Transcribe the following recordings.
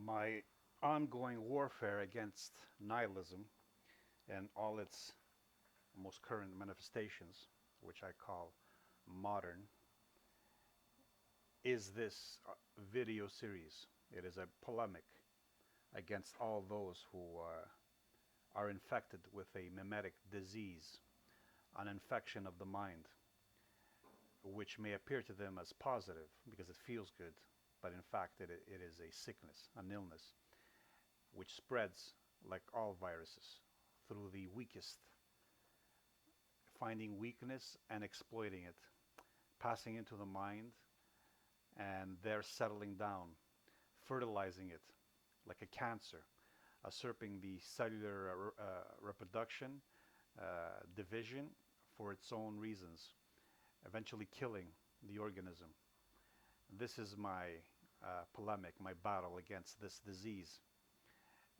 My ongoing warfare against nihilism and all its most current manifestations, which I call modern, is this video series. It is a polemic against all those who are infected with a mimetic disease, an infection of the mind, which may appear to them as positive because it feels good, but in fact it is a sickness, an illness, which spreads like all viruses through the weakest, finding weakness and exploiting it, passing into the mind, and there settling down, fertilizing it like a cancer, usurping the cellular reproduction, division for its own reasons, eventually killing the organism. This is my polemic, my battle against this disease.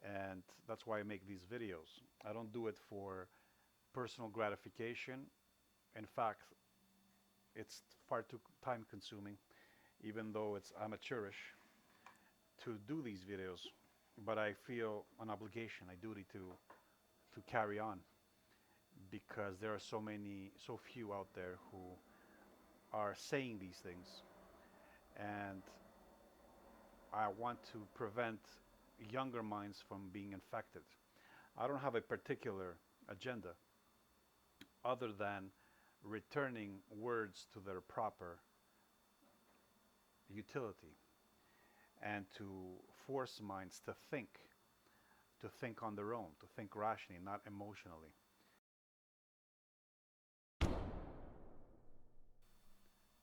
And that's why I make these videos. I don't do it for personal gratification. In fact, it's far too time consuming, even though it's amateurish to do these videos. But I feel an obligation, a duty to carry on because there are so few out there who are saying these things, and I want to prevent younger minds from being infected. I don't have a particular agenda other than returning words to their proper utility and to force minds to think on their own, to think rationally, not emotionally.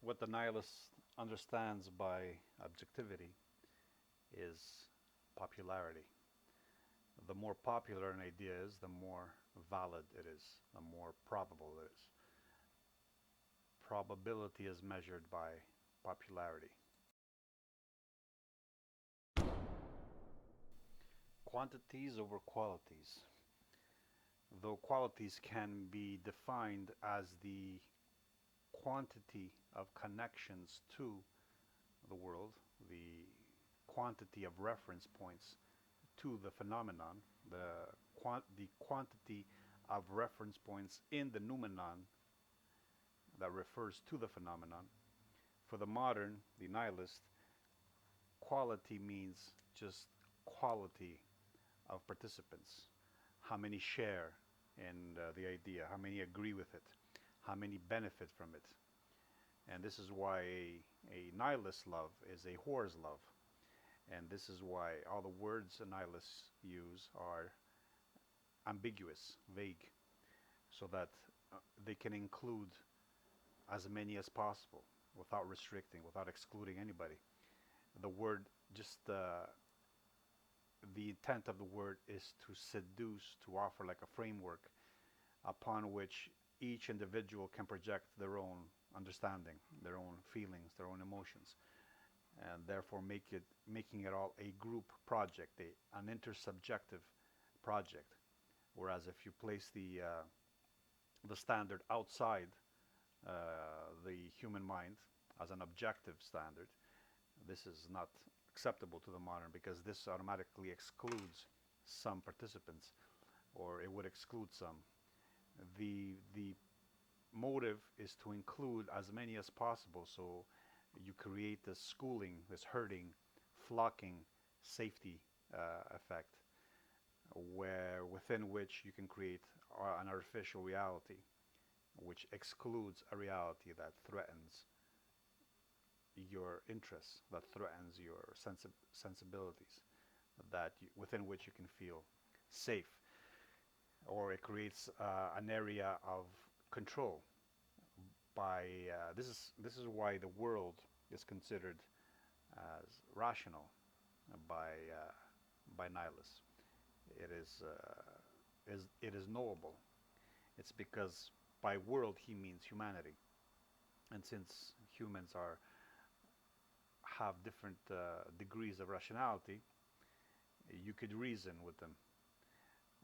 What the nihilist understands by objectivity is popularity. The more popular an idea is, the more valid it is, the more probable it is. Probability is measured by popularity. Quantities over qualities. Though qualities can be defined as the quantity of connections to the world, the quantity of reference points to the phenomenon, the quantity of reference points in the noumenon that refers to the phenomenon. For the modern, the nihilist, quality means just quality of participants. How many share in the idea? How many agree with it? How many benefit from it? And this is why a nihilist love is a whore's love. And this is why all the words a nihilists use are ambiguous, vague, so that they can include as many as possible without restricting, without excluding anybody. The word, just the intent of the word is to seduce, to offer like a framework upon which each individual can project their own understanding, their own feelings, their own emotions, and therefore making it all a group project, an intersubjective project. Whereas if you place the standard outside the human mind as an objective standard, this is not acceptable to the modern because this automatically excludes some participants, or it would exclude some. The motive is to include as many as possible, so you create this schooling, this herding, flocking, safety effect, where within which you can create an artificial reality, which excludes a reality that threatens your interests, that threatens your sensibilities, within which you can feel safe, or it creates an area of control. By this is why the world is considered as rational by nihilists. It is knowable. It's because by world he means humanity, and since humans have different degrees of rationality, you could reason with them,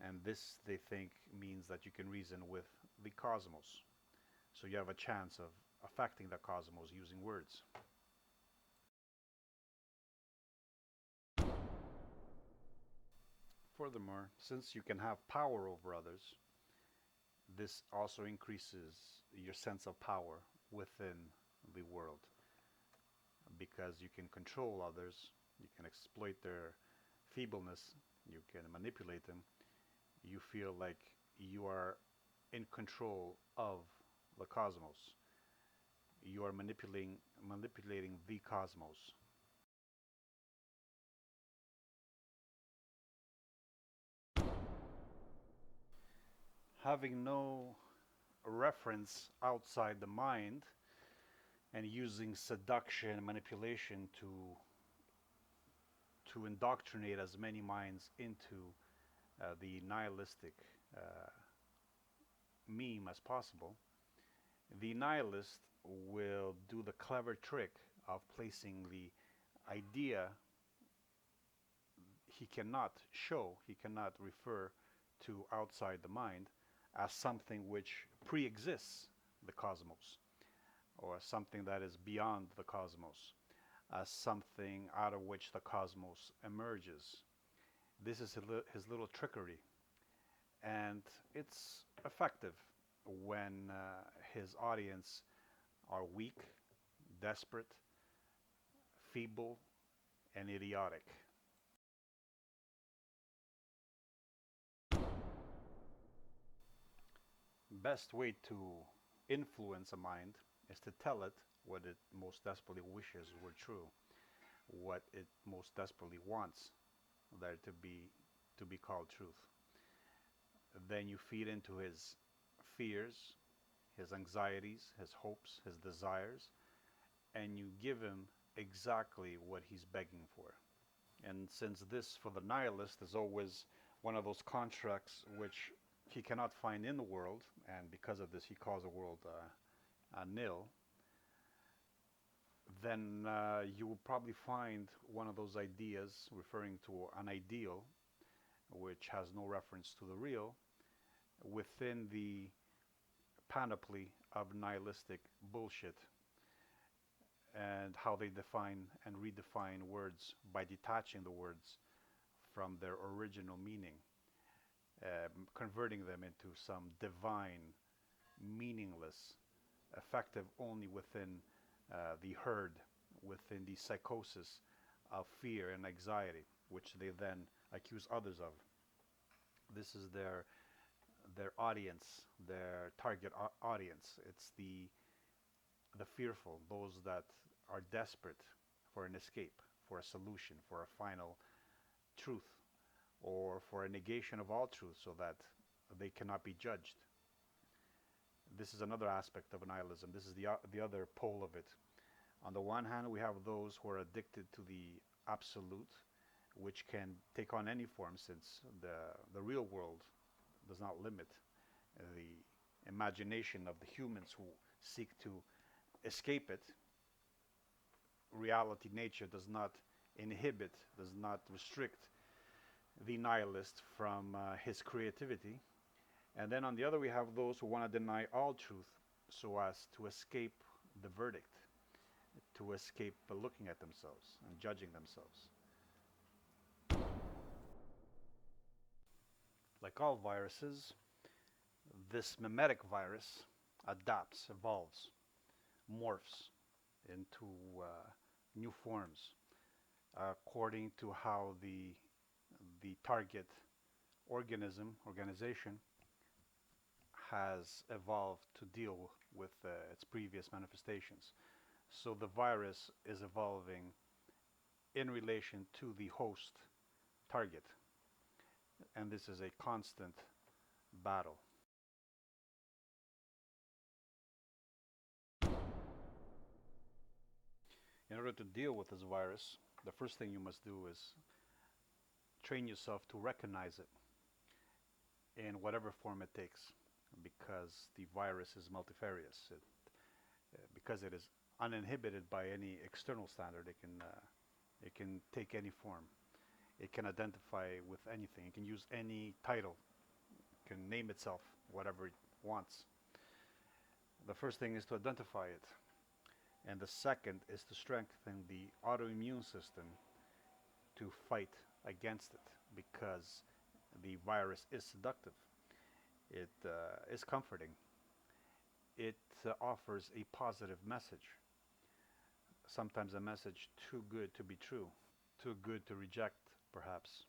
and this they think means that you can reason with the cosmos. So you have a chance of affecting the cosmos using words. Furthermore, since you can have power over others, this also increases your sense of power within the world because you can control others, you can exploit their feebleness, you can manipulate them. You feel like you are in control of the cosmos. You are manipulating the cosmos. Having no reference outside the mind and using seduction and manipulation to indoctrinate as many minds into the nihilistic uh, meme as possible, the nihilist will do the clever trick of placing the idea he cannot show, he cannot refer to outside the mind as something which pre-exists the cosmos or something that is beyond the cosmos, as something out of which the cosmos emerges. This is his little trickery, and it's effective when his audience are weak, desperate, feeble, and idiotic. Best way to influence a mind is to tell it what it most desperately wishes were true, what it most desperately wants there to be called truth. Then you feed into his fears, his anxieties, his hopes, his desires, and you give him exactly what he's begging for. And since this, for the nihilist, is always one of those contracts which he cannot find in the world, and because of this, he calls the world nil, then you will probably find one of those ideas referring to an ideal which has no reference to the real within the panoply of nihilistic bullshit and how they define and redefine words by detaching the words from their original meaning, converting them into some divine, meaningless, effective only within the herd, within the psychosis of fear and anxiety, which they then accuse others of. This is their audience, their target audience. It's the fearful, those that are desperate for an escape, for a solution, for a final truth, or for a negation of all truth so that they cannot be judged. This is another aspect of nihilism. This is the other pole of it. On the one hand, we have those who are addicted to the absolute, which can take on any form since the real world does not limit the imagination of the humans who seek to escape it. Reality, nature does not inhibit, does not restrict the nihilist from his creativity. And then on the other, we have those who want to deny all truth so as to escape the verdict, to escape looking at themselves and judging themselves. Like all viruses, this mimetic virus adapts, evolves, morphs into new forms according to how the target organization has evolved to deal with its previous manifestations. So the virus is evolving in relation to the host target, and this is a constant battle. In order to deal with this virus, the first thing you must do is train yourself to recognize it in whatever form it takes, because the virus is multifarious. Because it is uninhibited by any external standard, it can take any form. It can identify with anything. It can use any title. It can name itself whatever it wants. The first thing is to identify it, and the second is to strengthen the autoimmune system to fight against it, because The virus is seductive. It is comforting. It offers a positive message, sometimes a message too good to be true, too good to reject, perhaps.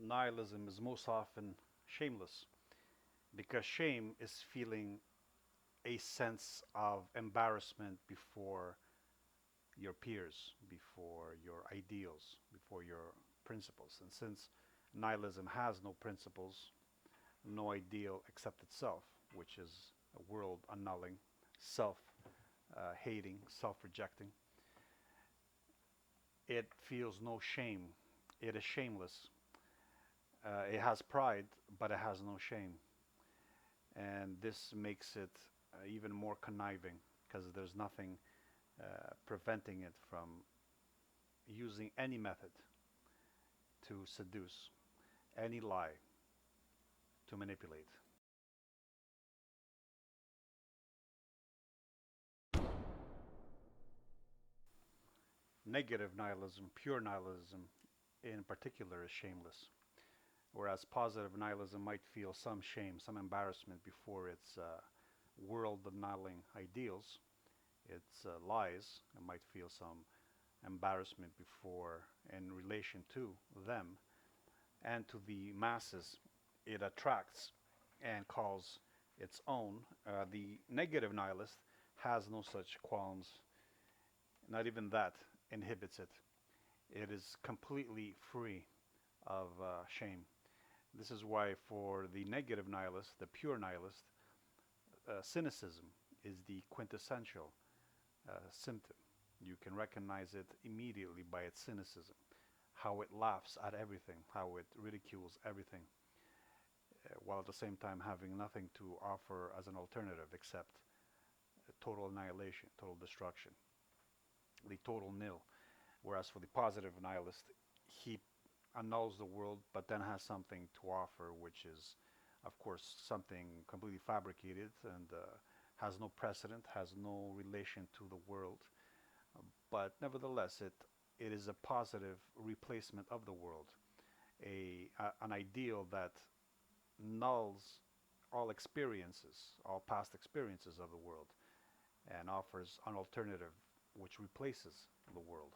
Nihilism is most often shameless because shame is feeling a sense of embarrassment before your peers, before your ideals, before your principles. And since nihilism has no principles, no ideal except itself, which is a world annulling, self hating, self rejecting, it feels no shame. It is shameless. It has pride, but it has no shame. And this makes it even more conniving because there's nothing preventing it from using any method to seduce, any lie to manipulate. Negative nihilism, pure nihilism in particular, is shameless, whereas positive nihilism might feel some shame, some embarrassment before its world annulling ideals, its lies. It might feel some embarrassment before in relation to them and to the masses it attracts and calls its own. The negative nihilist has no such qualms, not even that inhibits it. It is completely free of shame. This is why, for the negative nihilist, the pure nihilist, cynicism is the quintessential symptom. You can recognize it immediately by its cynicism, how it laughs at everything, how it ridicules everything, while at the same time having nothing to offer as an alternative except total annihilation, total destruction, the total nil. Whereas for the positive nihilist, he annuls the world but then has something to offer, which is, of course, something completely fabricated and has no precedent, has no relation to the world. But nevertheless, it is a positive replacement of the world, an ideal that nulls all experiences, all past experiences of the world, and offers an alternative which replaces the world.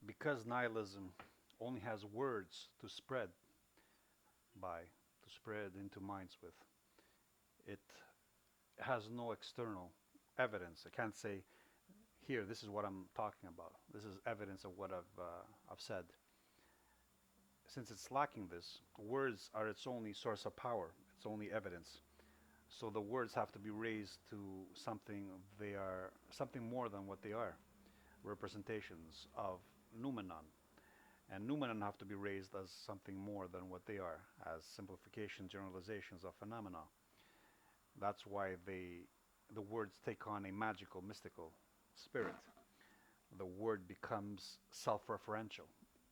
Because nihilism only has words to spread by, to spread into minds with, it has no external evidence. I can't say, here, this is what I'm talking about. This is evidence of what I've said. Since it's lacking this, words are its only source of power, its only evidence. So the words have to be raised to something they are, something more than what they are, representations of noumenon. And noumenon have to be raised as something more than what they are, as simplification, generalizations of phenomena. That's why the words take on a magical, mystical spirit. The word becomes self-referential.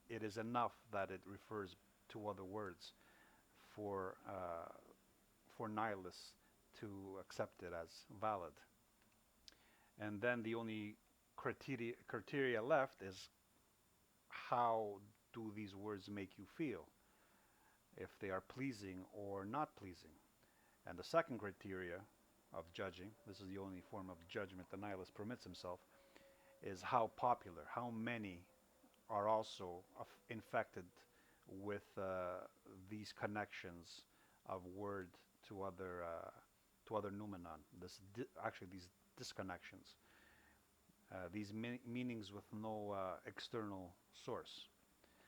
It is enough that it refers to other words for nihilists to accept it as valid. And then the only criteria left is, how do these words make you feel? If they are pleasing or not pleasing. And the second criteria of judging, this is the only form of judgment the nihilist permits himself, is how popular, how many are also infected with these connections of word to other noumenon. Actually, these disconnections, these meanings with no external source.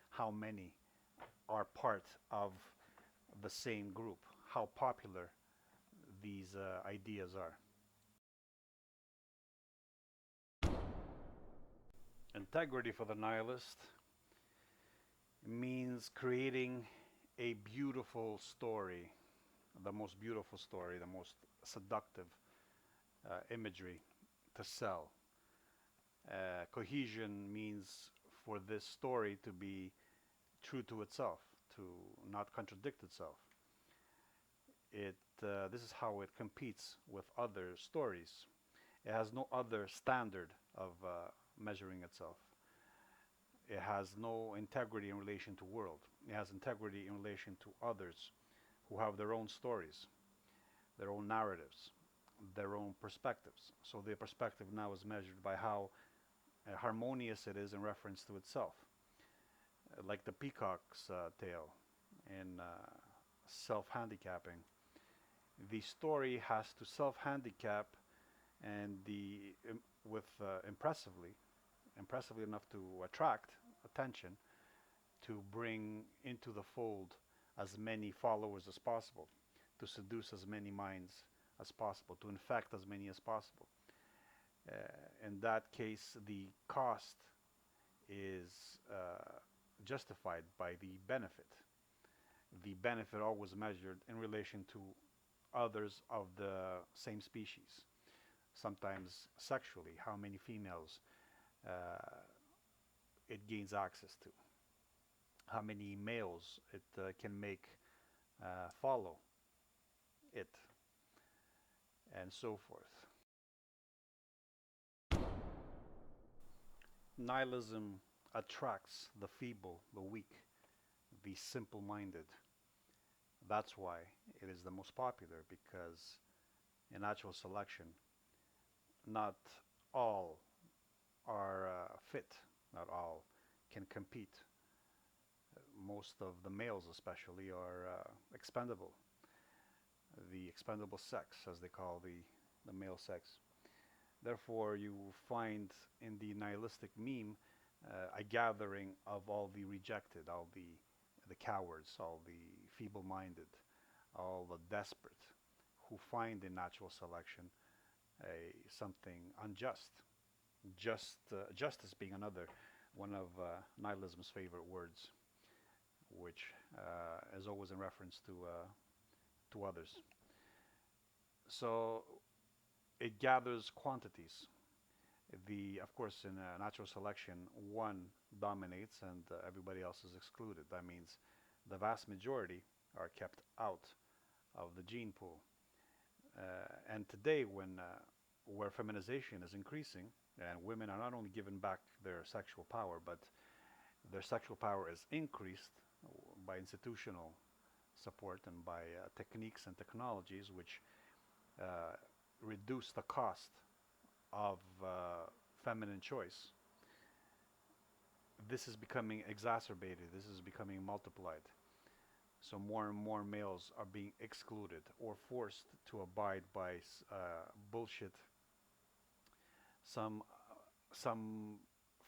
How many are part of the same group? How popular these ideas are. Integrity for the nihilist means creating a beautiful story, the most beautiful story, the most seductive imagery to sell. Cohesion means for this story to be true to itself, to not contradict itself. This is how it competes with other stories. It has no other standard of measuring itself. It has no integrity in relation to world. It has integrity in relation to others who have their own stories, their own narratives, their own perspectives. So their perspective now is measured by how harmonious it is in reference to itself. Like the peacock's tale in self-handicapping. The story has to self-handicap and with impressively enough to attract attention, to bring into the fold as many followers as possible, to seduce as many minds as possible, to infect as many as possible. In that case, the cost is justified by the benefit. The benefit always measured in relation to others of the same species, sometimes sexually, how many females it gains access to, how many males it can make follow it, and so forth. Nihilism attracts the feeble, the weak, the simple-minded. That's why it is the most popular, because in natural selection, not all are fit, not all can compete. Most of the males, especially, are expendable. The expendable sex, as they call the male sex. Therefore, you find in the nihilistic meme a gathering of all the rejected, all the cowards, all the feeble-minded, all the desperate, who find in natural selection something unjust. Justice being another one of nihilism's favorite words, which is always in reference to others. So it gathers quantities. Of course, in natural selection, one dominates and everybody else is excluded. That means the vast majority are kept out of the gene pool. And today, where feminization is increasing, and women are not only given back their sexual power, but their sexual power is increased by institutional support and by techniques and technologies which reduce the cost of feminine choice. This is becoming exacerbated, this is becoming multiplied. So more and more males are being excluded or forced to abide by bullshit, some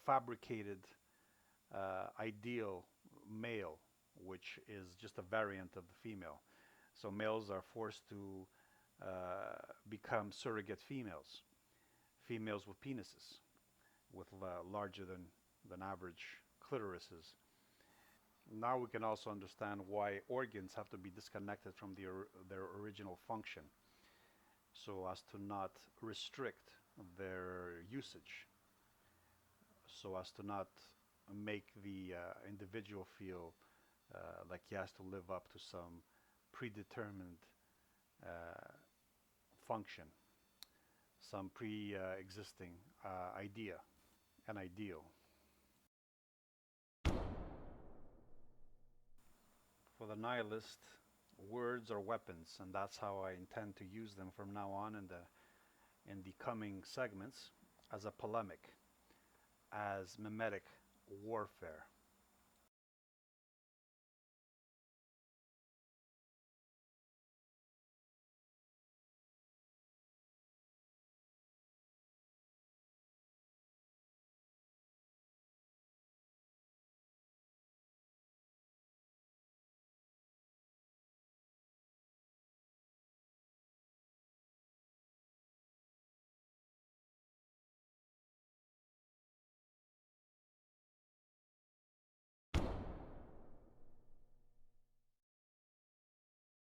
fabricated ideal male, which is just a variant of the female. So males are forced to become surrogate females, females with penises, with larger than average clitorises. Now we can also understand why organs have to be disconnected from their original function, so as to not restrict their usage, so as to not make the individual feel like he has to live up to some predetermined function, some pre-existing idea, an ideal. For the nihilist, words are weapons, and that's how I intend to use them from now on in the coming segments, as a polemic, as mimetic warfare.